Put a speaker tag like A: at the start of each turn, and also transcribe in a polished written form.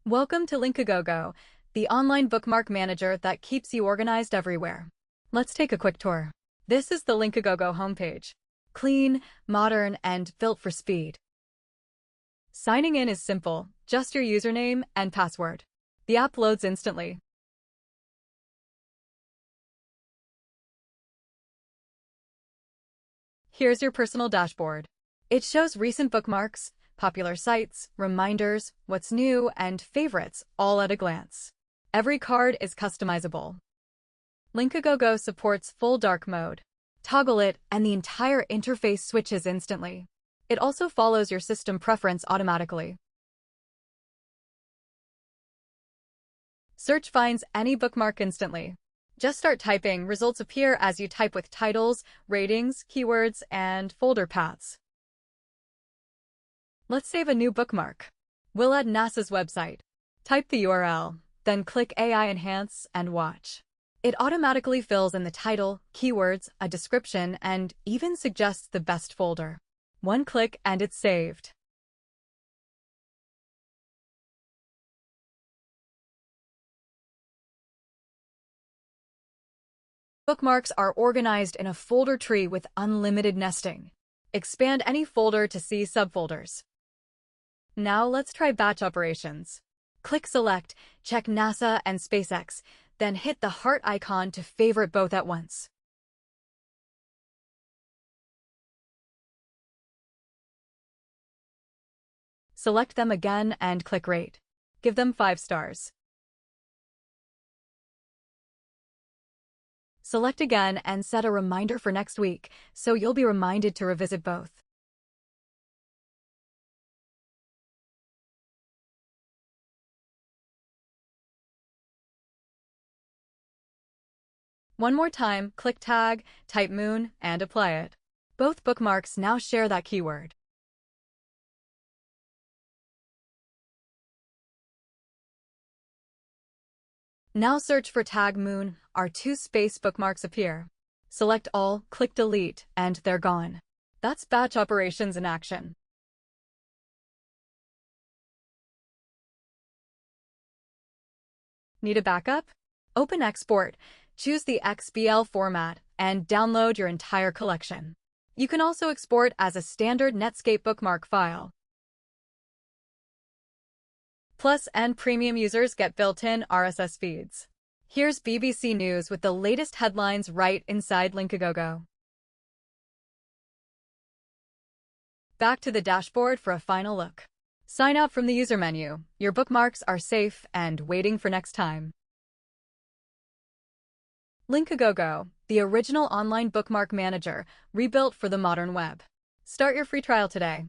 A: Welcome to LinkaGoGo, the online bookmark manager that keeps you organized everywhere. Let's take a quick tour. This is the LinkaGoGo homepage. Clean, modern, and built for speed. Signing in is simple, just your username and password. The app loads instantly. Here's your personal dashboard. It shows recent bookmarks, popular sites, reminders, what's new, and favorites, all at a glance. Every card is customizable. LinkaGoGo supports full dark mode. Toggle it, and the entire interface switches instantly. It also follows your system preference automatically. Search finds any bookmark instantly. Just start typing, results appear as you type with titles, ratings, keywords, and folder paths. Let's save a new bookmark. We'll add NASA's website. Type the URL, then click AI Enhance and watch. It automatically fills in the title, keywords, a description, and even suggests the best folder. One click and it's saved. Bookmarks are organized in a folder tree with unlimited nesting. Expand any folder to see subfolders. Now let's try batch operations. Click Select, check NASA and SpaceX, then hit the heart icon to favorite both at once. Select them again and click Rate. Give them 5 stars. Select again and set a reminder for next week, so you'll be reminded to revisit both. One more time, click Tag, type Moon, and apply it. Both bookmarks now share that keyword. Now search for tag Moon, our 2 space bookmarks appear. Select all, click Delete, and they're gone. That's batch operations in action. Need a backup? Open Export, choose the XBEL format, and download your entire collection. You can also export as a standard Netscape bookmark file. Plus and premium users get built-in RSS feeds. Here's BBC News with the latest headlines right inside LinkaGoGo. Back to the dashboard for a final look. Sign out from the user menu. Your bookmarks are safe and waiting for next time. LinkaGoGo, the original online bookmark manager, rebuilt for the modern web. Start your free trial today.